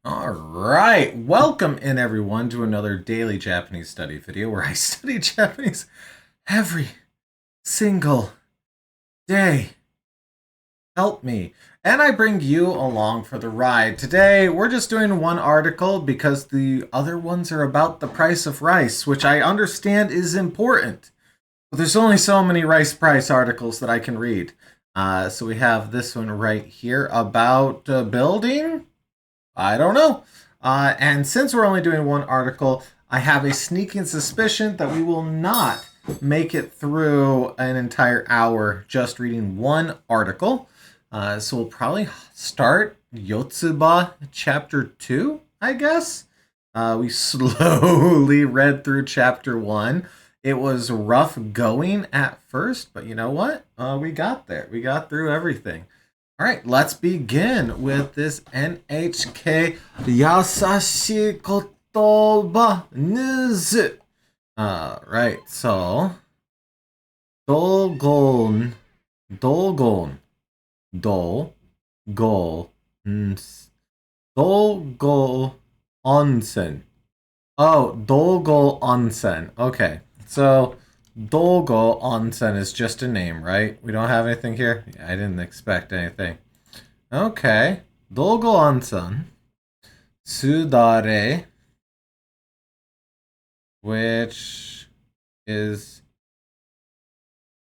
All right, welcome in everyone to another daily Japanese study video where I study Japanese every single day. Help me. And I bring you along for the ride. Today, we're just doing one article because the other ones are about the price of rice, which I understand is important. But there's only so many rice price articles that I can read. So we have this one right here about building. I don't know. And since we're only doing one article, I have a sneaking suspicion that we will not make it through an entire hour just reading one article. So we'll probably start Yotsuba chapter 2, I guess. We slowly read through chapter 1. It was rough going at first, but you know what? We got there. We got through everything. All right, let's begin with this NHK Yasashi Kotoba News. Right, so Dogon, Dogon, Dogo, Dogo Onsen. Oh, Dogo Onsen. Okay, so Dogo Onsen is just a name, right? We don't have anything here? Yeah, I didn't expect anything. Okay. Dogo Onsen. Sudare. Which is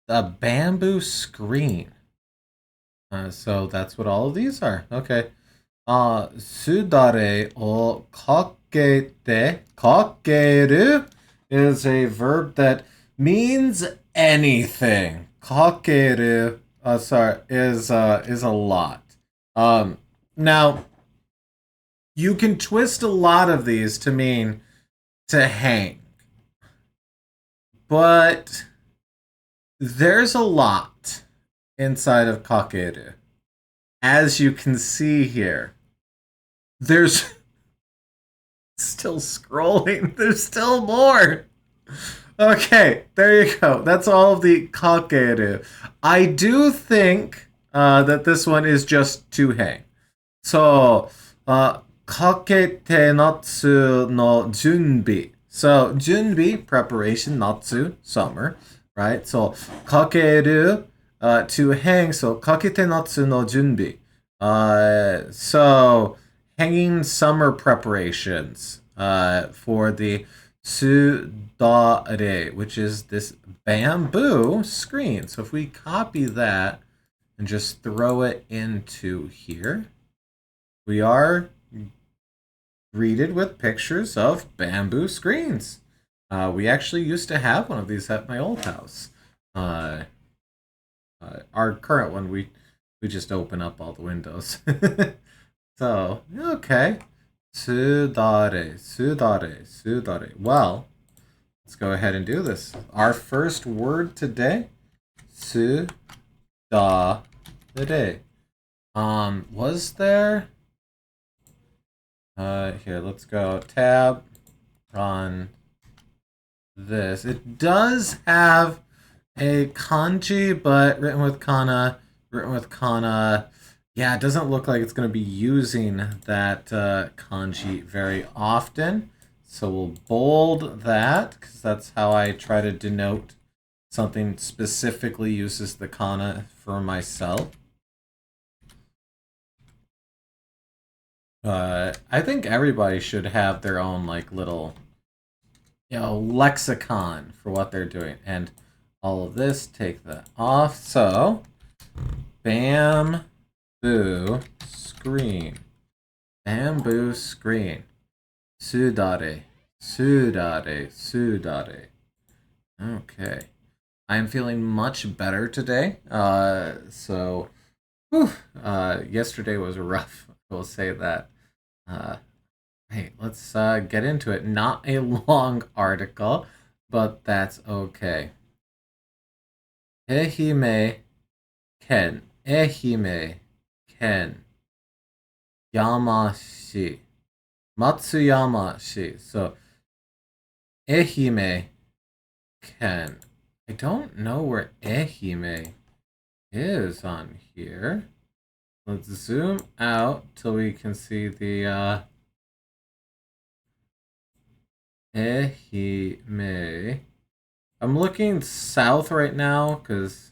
a bamboo screen. So that's what all of these are. Okay. Sudare o kakete. Kakeru is a verb that means anything. Kakeru, is a lot. Now you can twist a lot of these to mean to hang, but there's a lot inside of kakeru. As you can see here, there's still scrolling. There's still more. Okay, there you go. That's all of the kakeru. I do think that this one is just to hang. So, kakete natsu no junbi. So, junbi, preparation, natsu, summer, right? So, kakeru, to hang. So, kakete natsu no junbi. So, hanging summer preparations for the sudare, which is this bamboo screen. So if we copy that and just throw it into here, we are greeted with pictures of bamboo screens. We actually used to have one of these at my old house. Our current one, we just open up all the windows. So, okay. Sudare, sudare, sudare. Well, let's go ahead and do this. Our first word today, sudare. Was there? Here, let's go tab on this. It does have a kanji, but written with kana, Yeah, it doesn't look like it's going to be using that kanji very often. So we'll bold that, because that's how I try to denote something specifically uses the kana for myself. I think everybody should have their own like little, lexicon for what they're doing. And all of this, take that off. So, bamboo screen. Bamboo screen. Sudare. Sudare. Sudare. Okay. I am feeling much better today. Yesterday was rough. I will say that. Hey, let's get into it. Not a long article, but that's okay. Ehime Ken. Ehime Ken. Yamashi. Matsuyama-shi. So, Ehime Ken. I don't know where Ehime is on here. Let's zoom out till we can see the Ehime. I'm looking south right now because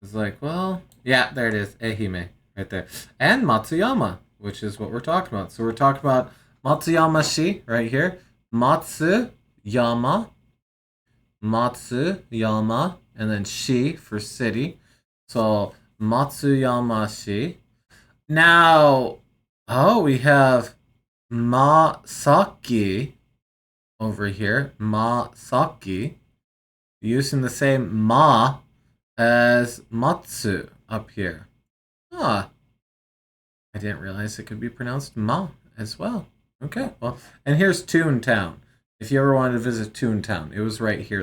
it's like, well, yeah, there it is. Ehime. Right there. And Matsuyama, which is what we're talking about. So we're talking about Matsuyama-shi right here. Matsuyama. Matsuyama. And then shi for city. So Matsuyama-shi. Now, oh, we have Masaki over here. Masaki. Using the same ma as Matsu up here. Ah, I didn't realize it could be pronounced ma as well. Okay, well, and here's Toontown. If you ever wanted to visit Toontown, it was right here.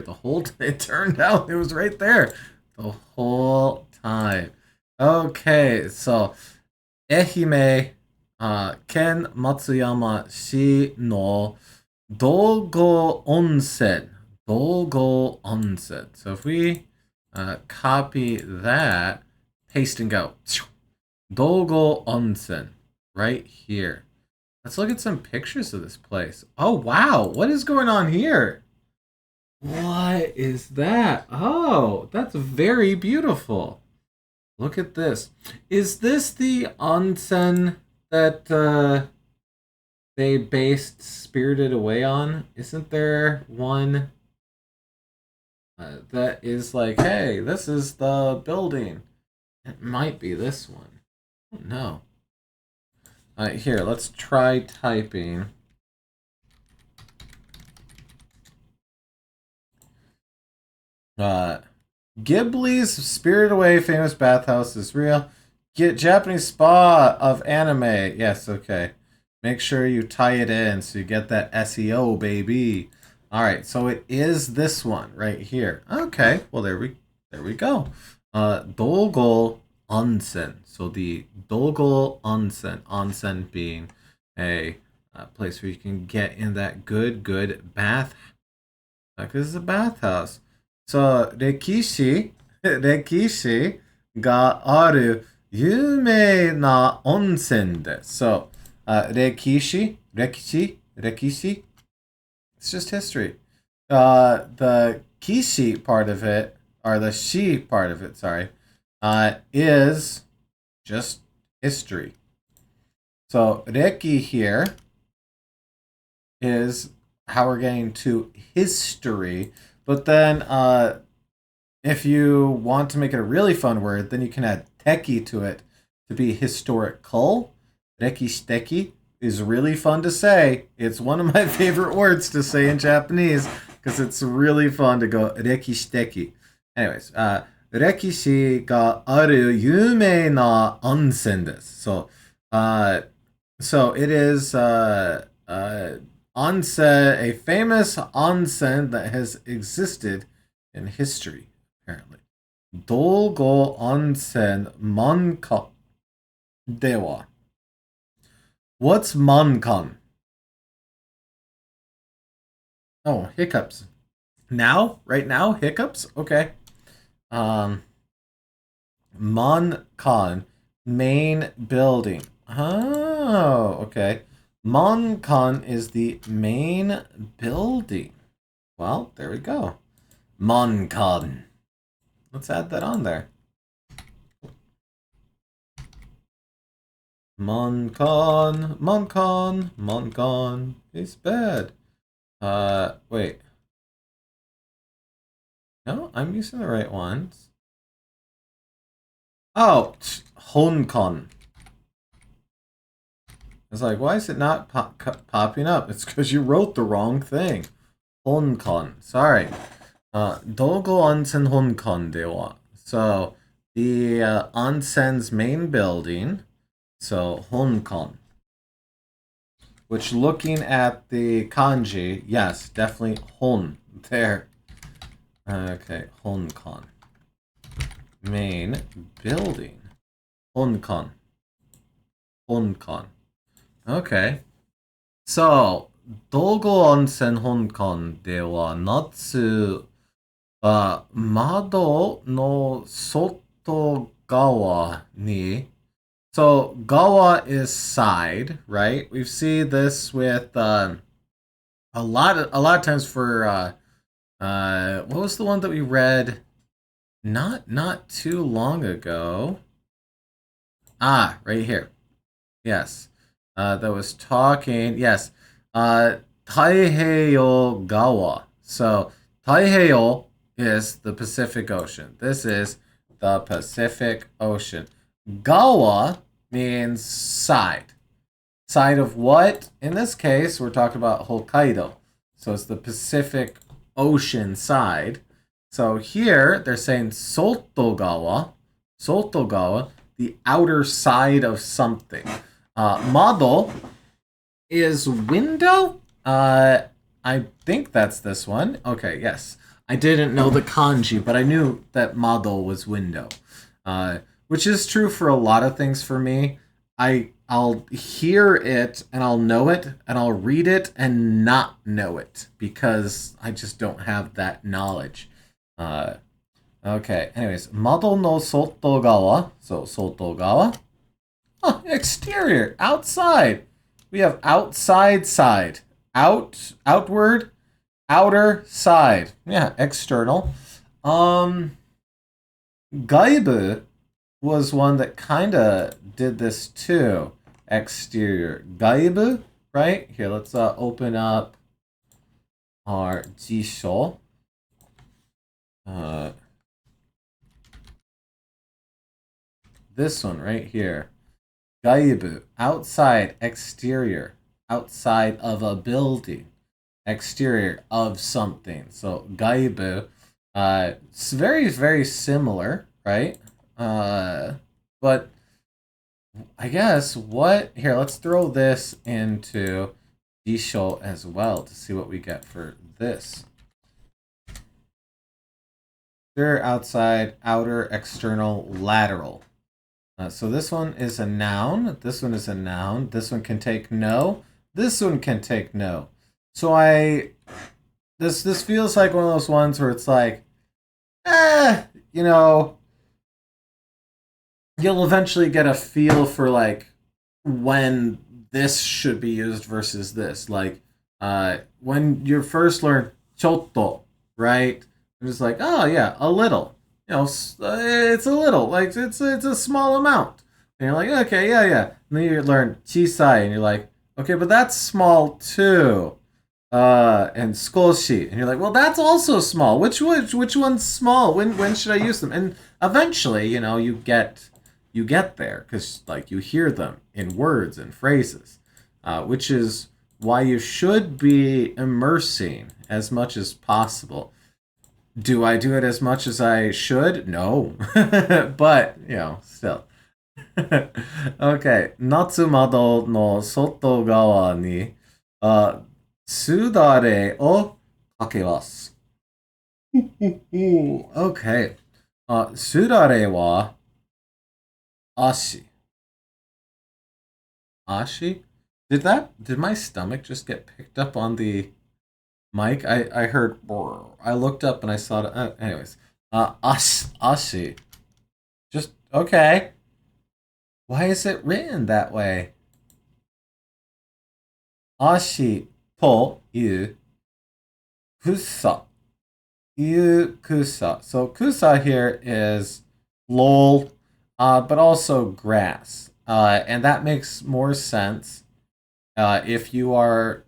It turned out it was right there the whole time. Okay, so Ehime, Ken Matsuyama Shi no Dogo Onsen. Dogo Onsen. So if we copy that, paste and go. Dogo Onsen. Right here. Let's look at some pictures of this place. Oh, wow. What is going on here? What is that? Oh, that's very beautiful. Look at this. Is this the onsen that they based Spirited Away on? Isn't there one that is like, hey, this is the building? It might be this one. I don't know. Here, let's try typing. Ghibli's Spirited Away famous bathhouse is real. Get Japanese spa of anime. Yes, okay. Make sure you tie it in so you get that SEO, baby. All right, so it is this one right here. Okay, well there we go. Dogo Onsen. So the Dogo Onsen being a place where you can get in that good bath. Because it's a bathhouse. So, 歴史がある有名な温泉です。So, 歴史 it's just history. The kishi part of it, or the shi part of it, sorry, is just history. So, reki here is how we're getting to history. But then, if you want to make it a really fun word, then you can add teki to it to be historical. Rekishiteki is really fun to say. It's one of my favorite words to say in Japanese because it's really fun to go rekishiteki. Anyways, rekishi ga aru yuumei na onsen desu. So it is onsen, a famous onsen that has existed in history, apparently. Dogo onsen mankan dewa. What's mankan? Oh, hiccups. Now? Right now? Hiccups? Okay. Mankan, main building. Oh, okay. Mankan is the main building. Well, there we go. Mankan. Let's add that on there. Mankan is bad. Wait. No, I'm using the right ones. Oh, Honkan. It's like, why is it not popping up? It's because you wrote the wrong thing. Honkan. Sorry. Dogo onsen Honkan dewa. So, the onsen's main building. So, Honkan. Which, looking at the kanji, yes, definitely Hon. There. Okay, Honkan. Main building. Honkan. Honkan. Okay. So, Dogo Onsen Honkan では夏は窓の外側に So, gawa is side, right? We've seen this with a lot of times for what was the one that we read not too long ago? Ah, right here. Yes. That was talking. Yes. Taiheiyo Gawa. So Taiheiyo is the Pacific Ocean. This is the Pacific Ocean. Gawa means side. Side of what? In this case, we're talking about Hokkaido. So it's the Pacific Ocean side. So here they're saying Sotogawa. Sotogawa, the outer side of something. Mado is window. I think that's this one. Okay, yes. I didn't know the kanji, but I knew that Mado was window, which is true for a lot of things for me. I'll hear it and I'll know it and I'll read it and not know it because I just don't have that knowledge. Uh, okay. Anyways, Mado no sotogawa. So sotogawa. Oh, exterior, outside. We have outside side, outward, outer side. Yeah, external. Gaibu was one that kind of did this too. Exterior. Gaibu, right? Here, let's open up our jisho. This one right here. Gaibu, outside, exterior, outside of a building, exterior of something. So gaibu, it's very, very similar, right? But I guess what here? Let's throw this into Jisho as well to see what we get for this. Exterior, outside, outer, external, lateral. So this one is a noun. This one is a noun. This one can take no. This one can take no. So this feels like one of those ones where it's like, you know, you'll eventually get a feel for like when this should be used versus this. Like when you first learn chotto, right? It's like, oh yeah, a little. You know, it's a little, like it's a small amount. And you're like, okay, yeah. And then you learn chisai, and you're like, okay, but that's small too. And skoshi, and you're like, well, that's also small. Which one's small? When should I use them? And eventually, you know, you get there because like you hear them in words and phrases, which is why you should be immersing as much as possible. Do I do it as much as I should? No. But, you know, still. Okay. Natsumado no soto gawa ni sudare o kakewasu. Okay. Sudare wa ashi. Ashi? Did my stomach just get picked up on the Mike, I heard. I looked up and I saw it. Anyways, Ashi. Just okay. Why is it written that way? Ashi to yu kusa. Yu kusa. So kusa here is lol, but also grass. And that makes more sense if you are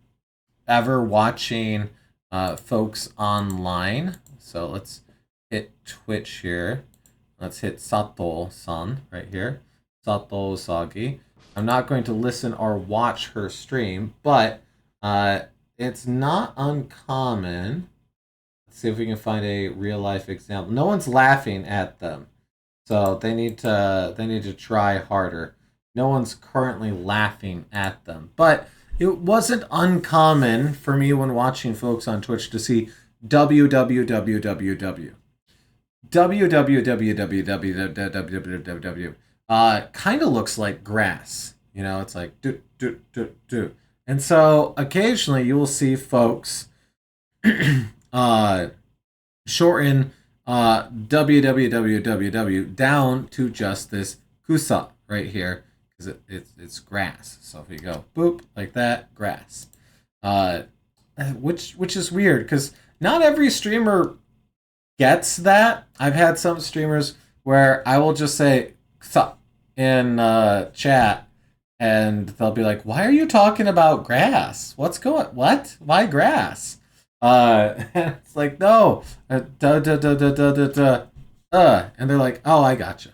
ever watching folks online. So let's hit Twitch here. Let's hit Sato-san right here. Sato Sagi. I'm not going to listen or watch her stream, but it's not uncommon. Let's see if we can find a real life example. No one's laughing at them, so they need to try harder. No one's currently laughing at them, but it wasn't uncommon for me when watching folks on Twitch to see www. Kind of looks like grass. You know, it's like do. And so occasionally you will see folks shorten www down to just this kusa right here because it's grass. So if you go boop like that, grass. which is weird because not every streamer gets that. I've had some streamers where I will just say in chat, and they'll be like, "Why are you talking about grass? What? Why grass?" It's like, no, da da da da da da da, and they're like, "Oh, I gotcha."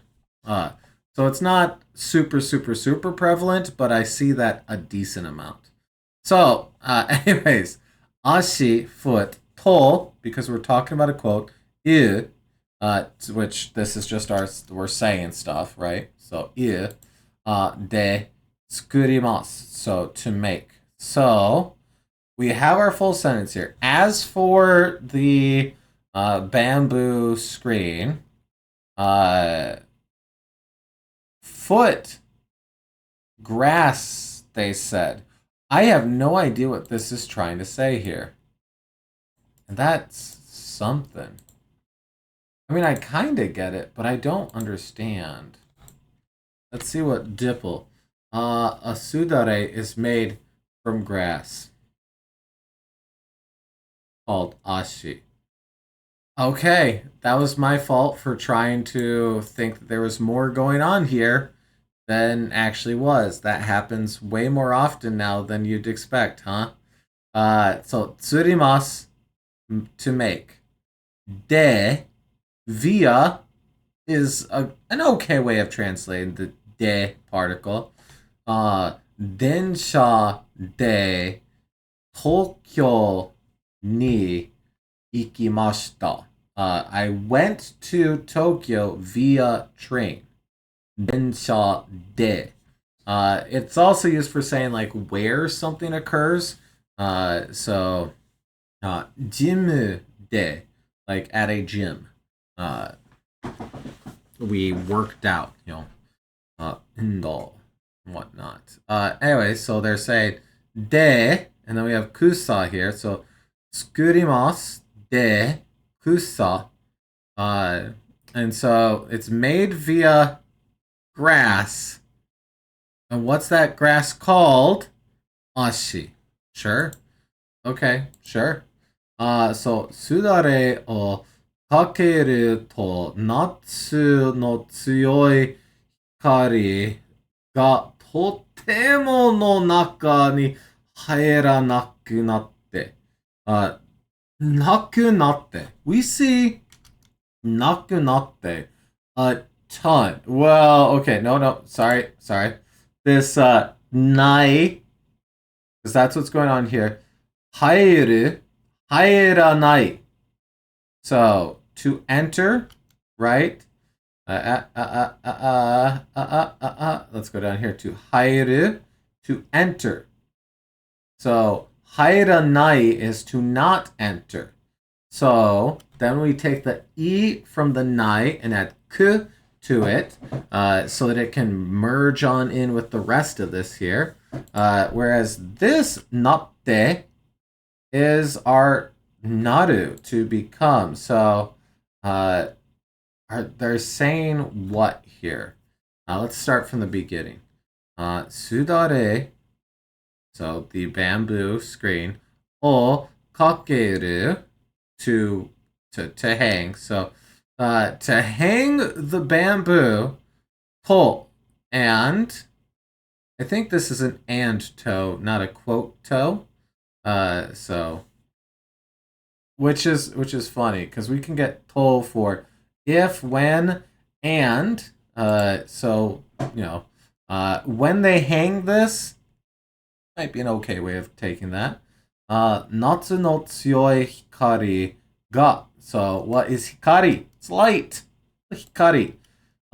So it's not super super super prevalent, but I see that a decent amount. So, anyways, ashi, foot, to, because we're talking about a quote, I, which this is just we're saying stuff, right? So, I, de, tsukurimasu, so to make. So, we have our full sentence here. As for the bamboo screen, foot, grass, they said. I have no idea what this is trying to say here. And that's something. I mean, I kind of get it, but I don't understand. Let's see what dipple. A sudare is made from grass. Called ashi. Okay, that was my fault for trying to think that there was more going on here than actually was. That happens way more often now than you'd expect, huh? So tsurimasu, to make. De, via, is an okay way of translating the de particle. Densha de Tokyo ni ikimashita. I went to Tokyo via train. Densha de. It's also used for saying like where something occurs. So jimu de, like at a gym. We worked out, indo and whatnot. Anyway, so they're saying de, and then we have kusa here. So tsukurimasu de kusa. And so it's made via grass. And what's that grass called? Ashi. Sure. Okay, sure. So, sudare o kakeru to natsu no tsuyoi hikari ga totemo no naka ni haeranaku natte. Naku natte. We see naku natte a ton. Well, okay, no, sorry. This nai, because that's what's going on here. Haeru, haeranai. So to enter, right? Let's go down here to haeru, to enter. So haeranai is to not enter. So then we take the i from the nai and add ku to it, so that it can merge on in with the rest of this here. Whereas this natte is our naru, to become. So they're saying what here? Let's start from the beginning. Sudare, so the bamboo screen, o kakeru, to hang. So to hang the bamboo, to, and I think this is an and toe, not a quote toe. So which is funny because we can get to for if, when, and so when they hang this, might be an okay way of taking that. Natsu no tsuyoi hikari ga. So what is hikari? It's light. Hikari.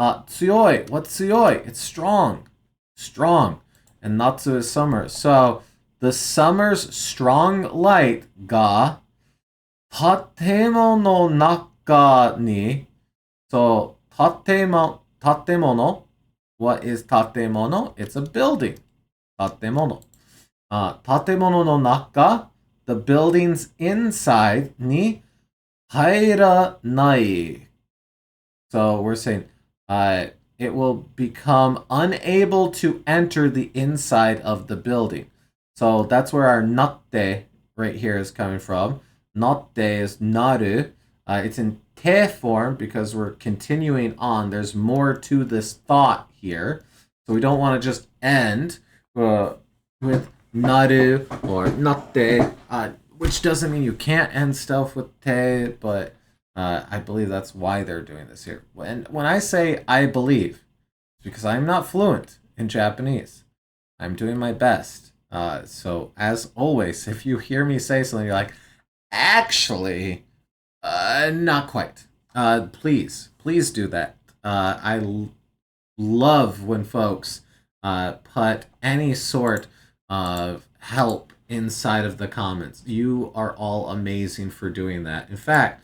Tsuyoi. What's tsuyoi? It's strong. Strong. And natsu is summer. So the summer's strong light ga tatemono naka ni. So tatemono. What is tatemono? It's a building. Tatemono. Tatemono no naka, the building's inside, ni hairanai. So we're saying it will become unable to enter the inside of the building. So that's where our natte, right here is coming from. Natte is naru. It's in te form because we're continuing on. There's more to this thought here. So we don't want to just end with naru or natte, which doesn't mean you can't end stuff with te, but I believe that's why they're doing this here. When I say I believe, it's because I'm not fluent in Japanese. I'm doing my best. So as always, if you hear me say something, you're like, actually, not quite. Please do that. I love when folks put any sort of help inside of the comments. You are all amazing for doing that. In fact,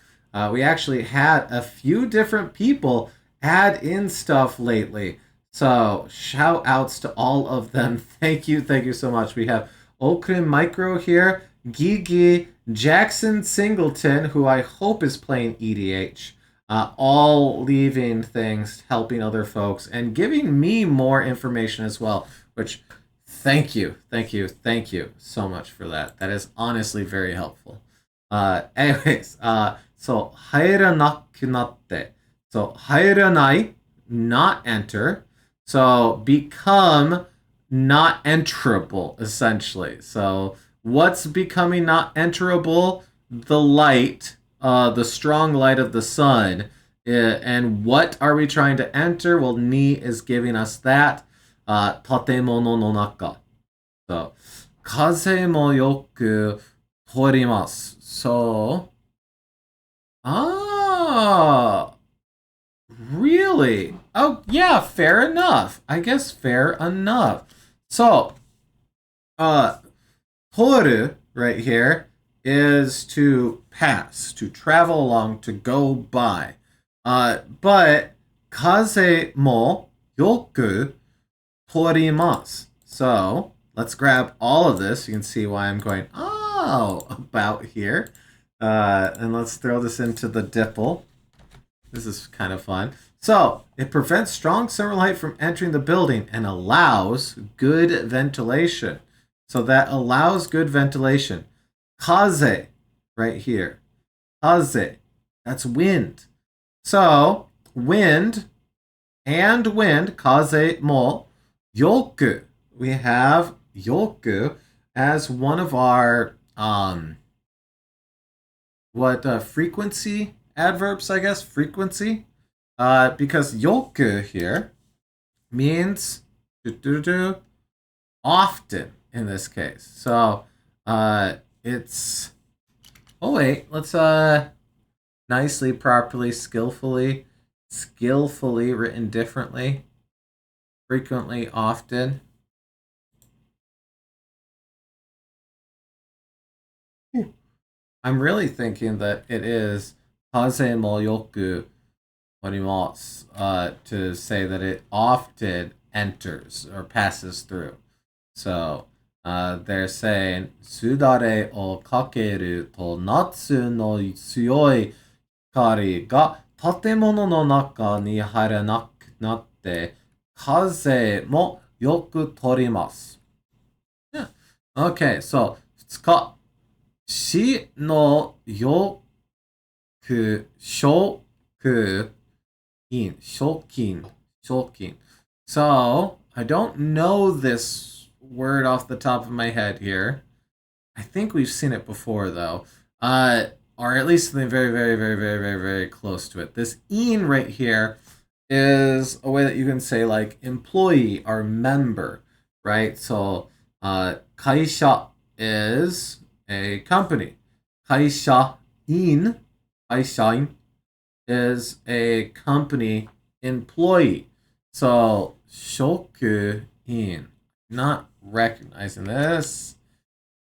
we actually had a few different people add in stuff lately. So shout outs to all of them. Thank you so much. We have Okrin Micro here, Gigi, Jackson Singleton, who I hope is playing EDH, all leaving things, helping other folks, and giving me more information as well, which thank you so much for that. That is honestly very helpful. So, 入らなくなって. So, 入らない, not enter. So, become not enterable, essentially. So, what's becoming not enterable? The light, the strong light of the sun. And what are we trying to enter? Well, ni is giving us that. 建物の中. So, 風もよく通ります. So, really? Oh, yeah, fair enough. I guess fair enough. So, toru right here is to pass, to travel along, to go by. But kaze mo yoku torimasu. So, let's grab all of this. You can see why I'm going, about here. And let's throw this into the DIPL. This is kind of fun. So, it prevents strong summer light from entering the building and allows good ventilation. So that allows good ventilation. Kaze, right here. Kaze, that's wind. So, wind and wind, kaze mo, yoku. We have yoku as one of our, frequency adverbs, I guess, frequency. Because yoku here means often in this case. So, it's, let's, nicely, properly, skillfully written differently, frequently, often. I'm really thinking that it is kaze mo yoku torimasu, to say that it often enters or passes through. So, they're saying, sudare o kakeru to natsu no tsuyoi hikari ga tatemono no naka ni haranaku natte kaze mo yoku torimasu. Yeah. Okay, so, 2日. Shi no yoku shoku shokin. So, I don't know this word off the top of my head here. I think we've seen it before, though. Or at least something very close to it. This in right here is a way that you can say, like, employee or member, right? So, kaisha is a company. Kaishain is a company employee. So, shoku-in, not recognizing this.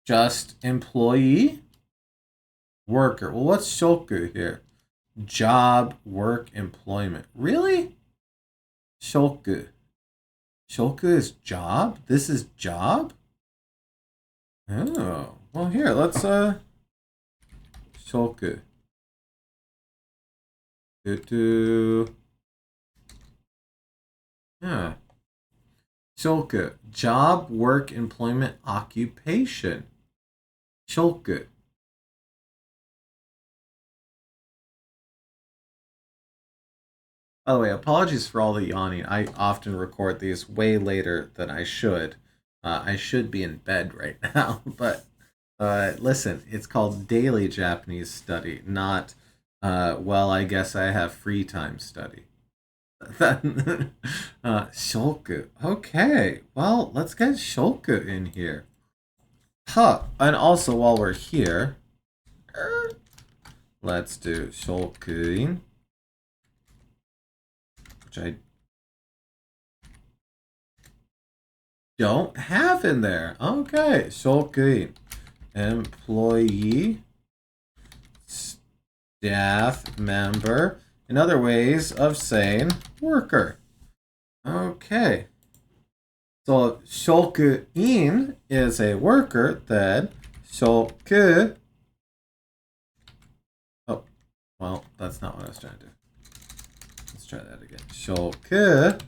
Just employee, worker. Well, what's shoku here? Job, work, employment. Really? Shoku. Shoku is job? This is job? Oh. Well, here, let's, shoku. Yeah. Shoku. Job, work, employment, occupation. shoku. By the way, apologies for all the yawning. I often record these way later than I should. I should be in bed right now, but listen, it's called daily Japanese study, not, well, I guess I have free time study. Shoku. Okay, well, let's get Shoku in here. Huh. And also, while we're here, let's do Shokuin, which I don't have in there. Okay, Shokuin. Employee, staff member, and other ways of saying worker. Okay. So shokuin is a worker, then shoku. Oh, well, that's not what I was trying to do. Let's try that again. Shoku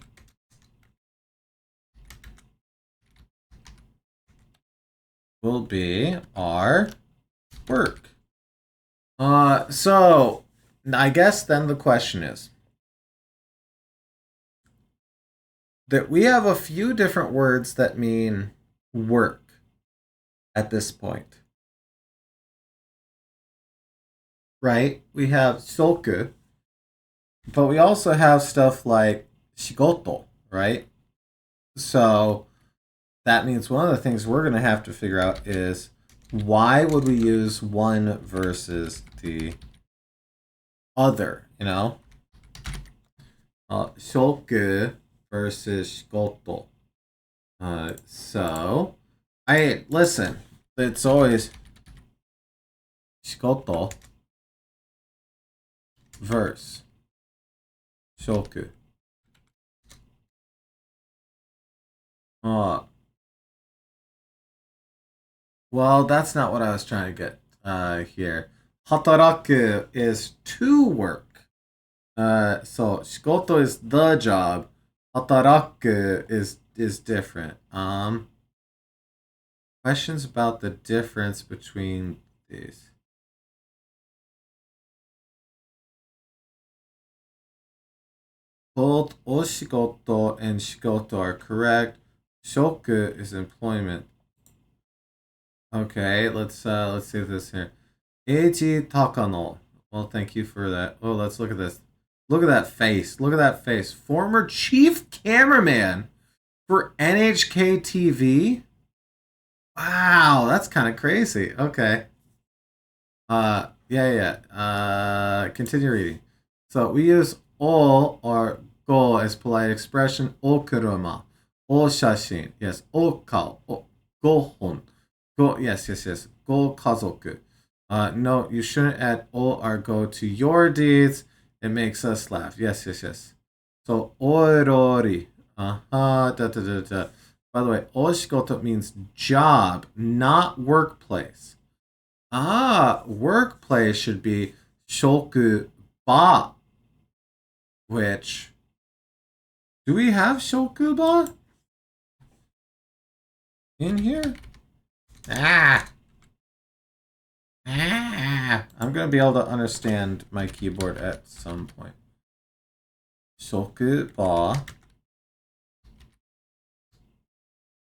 will be our work. So I guess then the question is that we have a few different words that mean work at this point. Right? We have shoku, but we also have stuff like shigoto, right? So that means one of the things we're going to have to figure out is why would we use one versus the other, you know? Shoku versus shigoto. So, listen, it's always shigoto versus shoku. Well, that's not what I was trying to get here. Hataraku is to work. So shigoto is the job. Hataraku is different. Questions about the difference between these. Both oshigoto and shigoto are correct. Shoku is employment. Okay, let's see this here. Eiji Takano. Well, thank you for that. Oh, let's look at this. Look at that face. Look at that face. Former chief cameraman for NHK TV. Wow, that's kind of crazy. Okay. Yeah. Continue reading. So we use o or go as polite expression. O kuruma, o shashin. Yes, o kao, o gohon. Go, yes. Go kazoku. No, you shouldn't add o or go to your deeds. It makes us laugh. Yes. So, oirori. By the way, oshigoto means job, not workplace. Workplace should be shokuba. Which, do we have shokuba in here? I'm going to be able to understand my keyboard at some point. Shokuba.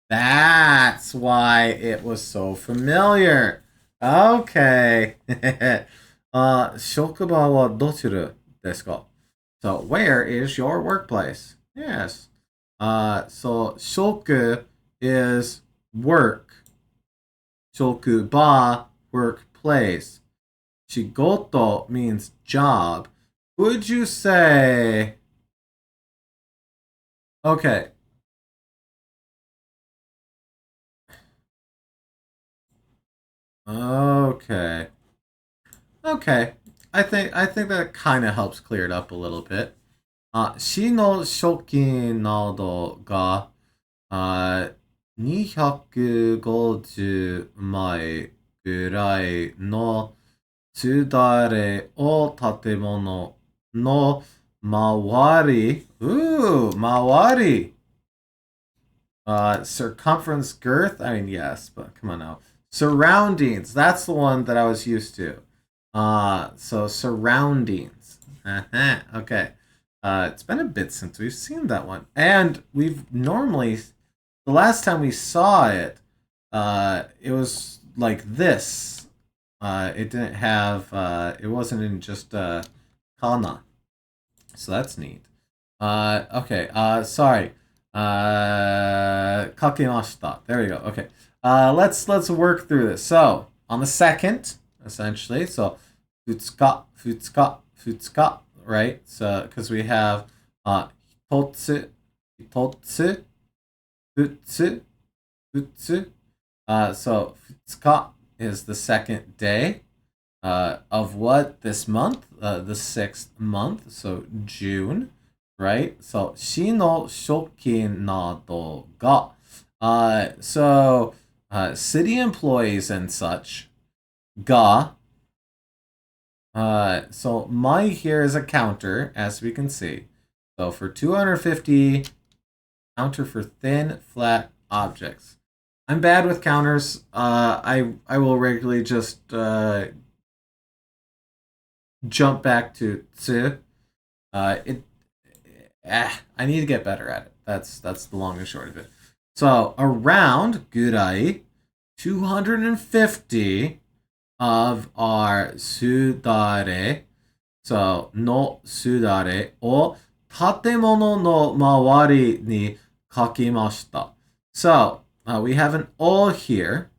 That's why it was so familiar. Okay. Shokuba wa dochiru desu ka? So, where is your workplace? Yes. So, shoku is work. Shokuba, workplace. Shigoto means job. Would you say... Okay. I think that kind of helps clear it up a little bit. 市の初期などが250枚ぐらいのつだれを建物の周り、周り circumference girth? I mean, yes, but come on now. Surroundings. That's the one that I was used to. So surroundings. Okay. It's been a bit since we've seen that one. And we've normally, the last time we saw it, it was like this. It didn't have, it wasn't in just kana. So that's neat. Okay, sorry. Kakemashita. There we go. Okay. Let's work through this. So, on the second, essentially, so futsuka, futsuka, futsuka, right? So, because we have hitotsu, hitotsu, futsu, futsu. So futsuka is the second day of what this month? The 6th month, so June, right? So shi no shoki nado ga. So city employees and such ga. So mai here is a counter, as we can see. So for 250, counter for thin, flat objects. I'm bad with counters. I will regularly just jump back to tsu. I need to get better at it. That's the long and short of it. So around gurai, 250 of our sudare, so no sudare を建物の周りに書きました. So we have an o here.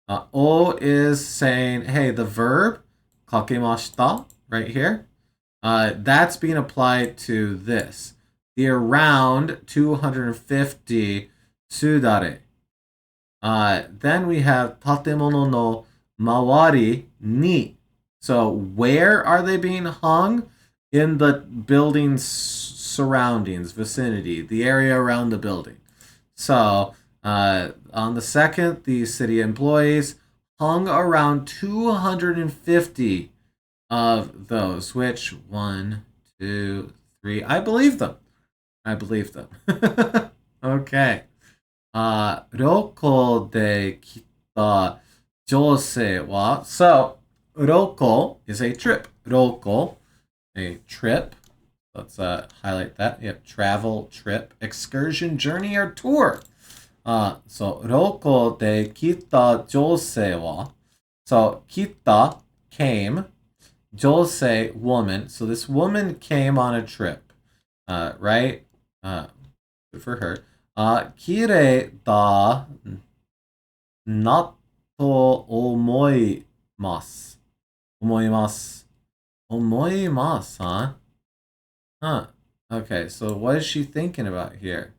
O is saying, hey, the verb kakemashita right here. That's being applied to this. The around 250 sudare. Then we have tatemono no mawari ni. So where are they being hung? In the building's surroundings, vicinity, the area around the building. So on the second, the city employees hung around 250 of those, which 1, 2, 3. I believe them. Okay. Roko de kita jose wa. So, roko is a trip. Roko, a trip. Let's highlight that. Yep, travel, trip, excursion, journey, or tour. So, roko de kita jose wa. So, kita, came. Jose, woman. So, this woman came on a trip. Right? Good for her. Kirei da na to omoimasu. Omoimasu, huh? Huh. Okay, so what is she thinking about here?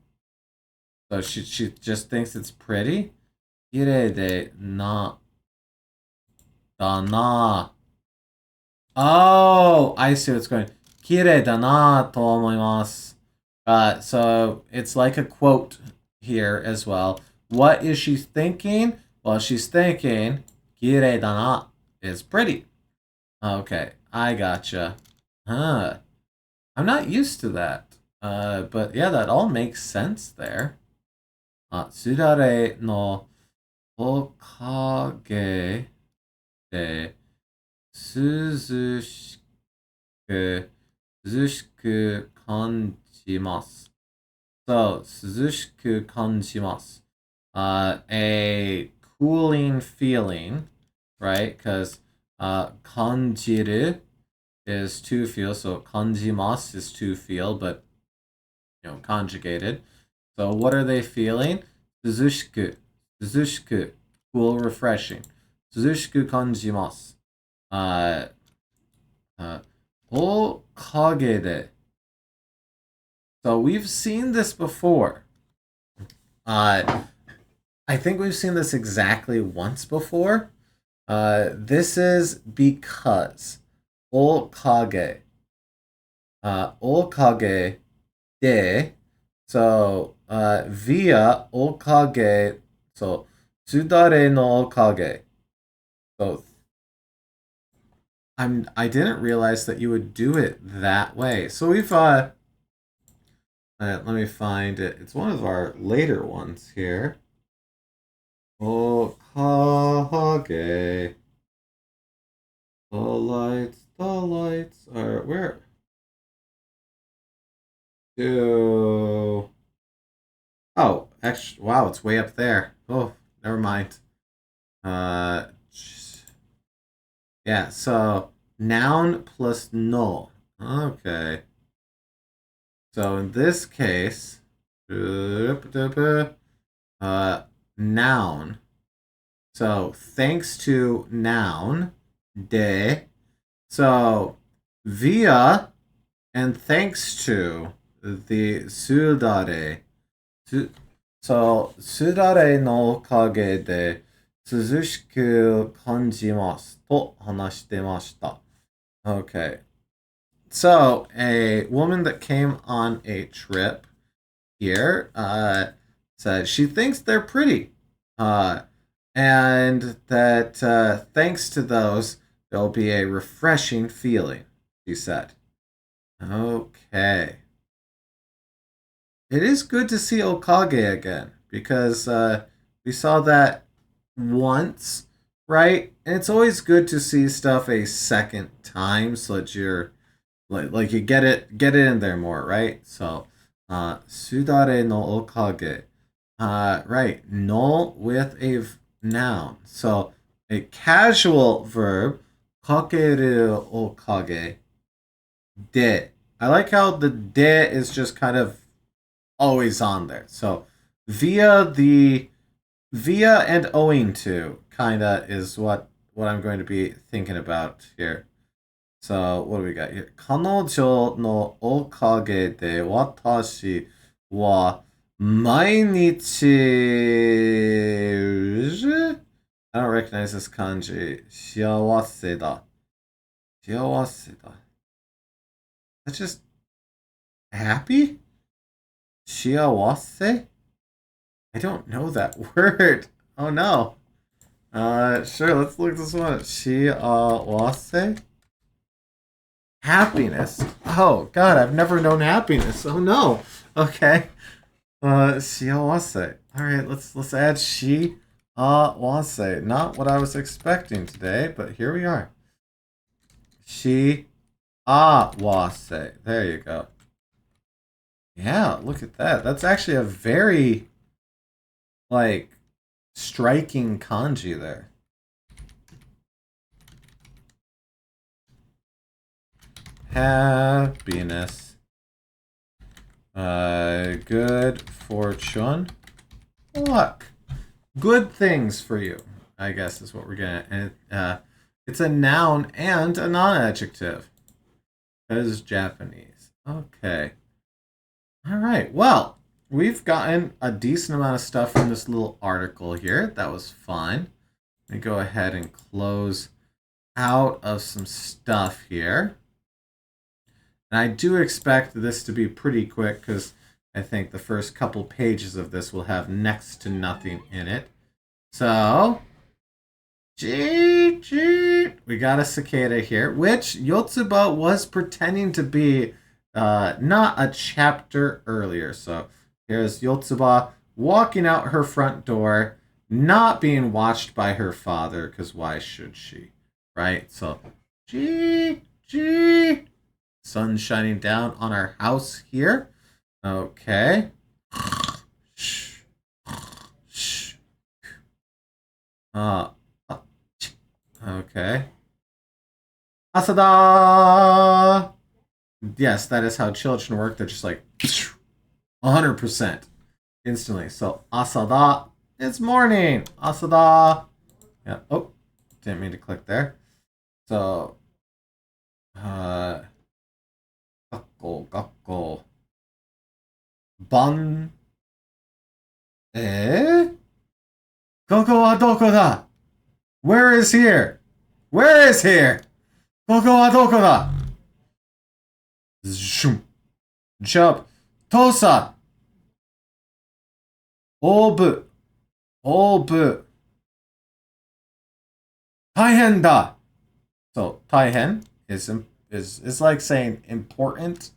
So she just thinks it's pretty? Kirei de na da na. Oh, I see what's going on. Kirei da na to omoimasu. So it's like a quote here as well. What is she thinking? Well, she's thinking kirei da na is pretty. Okay, I gotcha. Huh. I'm not used to that. But yeah, that all makes sense there. Sudare no okage de suzushiku kanjimasu. So, suzushiku kanjimasu. A cooling feeling, right? Because kanjiru is to feel, so kanjimasu is to feel, but conjugated. So what are they feeling? Suzushiku, cool, refreshing. Suzushiku kanjimasu. Okage de. So we've seen this before. I think we've seen this exactly once before. This is because okage. Okage de. So via okage. So sudare no okage. So I didn't realize that you would do it that way. So we've let me find it. It's one of our later ones here. Okage okage. The lights are where? To oh, actually, wow, it's way up there. Oh, never mind. Uh, yeah. So noun plus no. Okay. So in this case, noun. So thanks to noun, de. So via and thanks to the sudare. So sudare no kage de 涼しく感じますと話してました. Okay. So, a woman that came on a trip here said she thinks they're pretty. And that thanks to those, there'll be a refreshing feeling, she said. Okay. It is good to see Okage again because we saw that once, right? And it's always good to see stuff a second time so that you're like you get it in there more, right? So sudare no okage. Right, no with a noun. So a casual verb, kakeru okage, de. I like how the de is just kind of always on there. So via and owing to kinda is what I'm going to be thinking about here. So what do we got here? 彼女のおかげで私は毎日 I don't recognize this kanji. 幸せだ. 幸せだ. That's just happy? 幸せ? I don't know that word. Oh no. Sure, let's look this one up. 幸せ? Happiness. Oh God, I've never known happiness. Oh no. Okay. Shiawase. All right, let's add wase. Not what I was expecting today, but here we are. Wase. There you go. Yeah, look at that. That's actually a very striking kanji there. Happiness. Good fortune. Luck. Good things for you, I guess is what we're getting at. And it's a noun and a non-adjective. That is Japanese. Okay. All right. Well, we've gotten a decent amount of stuff from this little article here. That was fun. Let me go ahead and close out of some stuff here. And I do expect this to be pretty quick because I think the first couple pages of this will have next to nothing in it. So, we got a cicada here, which Yotsuba was pretending to be not a chapter earlier. So here's Yotsuba walking out her front door, not being watched by her father, because why should she? Right? So, sun shining down on our house here. Okay. Okay. Asada! Yes, that is how children work. They're just like 100% instantly. So, asada, it's morning. Asada. Yeah. Oh, didn't mean to click there. So, Gakko. Ban. ここはどこだ? Where is here? Where is here? ここはどこだ? Zoom. Jump. Tosa. Obu. Obu. Taihen da. So, taihen is like saying important.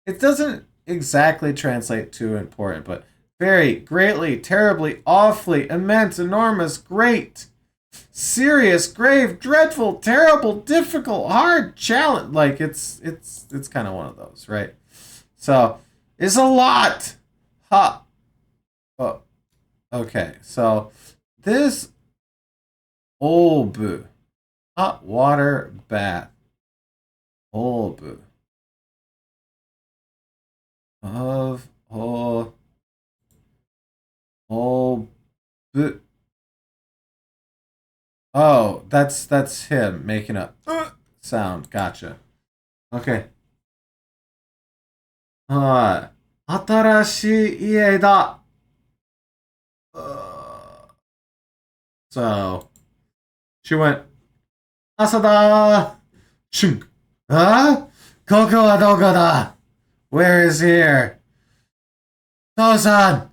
It doesn't exactly translate to important, but very, greatly, terribly, awfully, immense, enormous, great. serious, grave, dreadful, terrible, difficult, hard, challenge. Like it's kind of one of those, right? So it's a lot. Ha. Oh, okay. So this Olbu, hot water bath. Olbu of Olbu. Oh, that's him making a sound. Gotcha. Okay. はい。新しい家だ。So she went, 朝だ Chunk. Huh? ここはどこだ Where is here? 父さん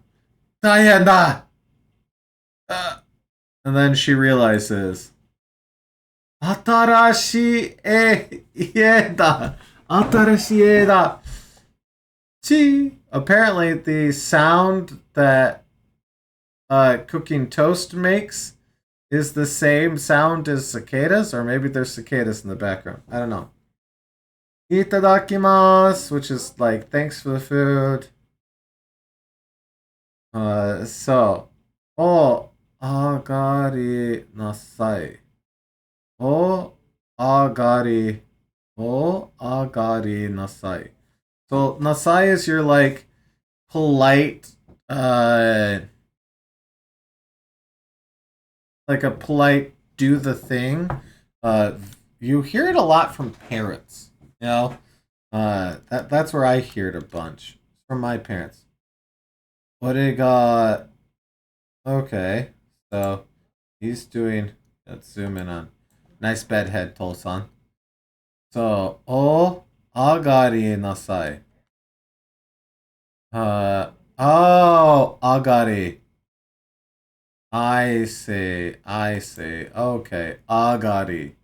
大変だ And then she realizes, 新しい家だ 新しい家だ See, apparently the sound that cooking toast makes is the same sound as cicadas, or maybe there's cicadas in the background. I don't know. Itadakimasu, which is like, thanks for the food. So, o agari nasai. O agari. O agari nasai. So, nasai is your, like, polite, like a polite do the thing. You hear it a lot from parents, you know? That's where I hear it a bunch. From my parents. What do you got? Okay. So, he's doing, let's zoom in on. Nice bedhead, Tolson. So, o agari nasai. Oh, agari. I see. Okay, agari.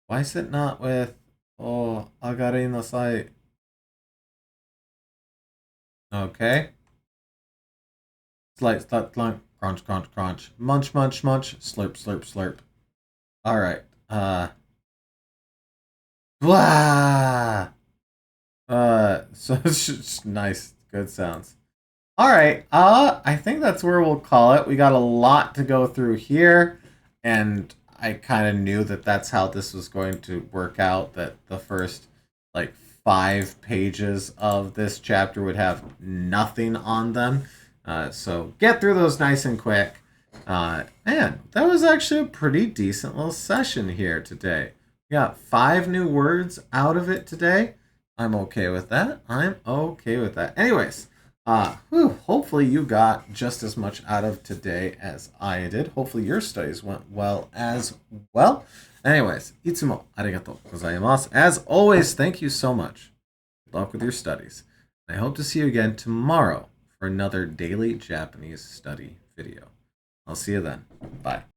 Why is it not with oh agari nasai? Okay. Slight, crunch, crunch. Munch, slurp, slurp. Alright. Blah! So it's just nice, good sounds. All right. I think that's where we'll call it. We got a lot to go through here, and I kind of knew that that's how this was going to work out. That the first like 5 pages of this chapter would have nothing on them. So get through those nice and quick. Man, that was actually a pretty decent little session here today. We got 5 new words out of it today. I'm okay with that. Anyways. Hopefully you got just as much out of today as I did. Hopefully your studies went well as well. Anyways, いつもありがとうございます. As always, thank you so much. Good luck with your studies. I hope to see you again tomorrow for another daily Japanese study video. I'll see you then. Bye.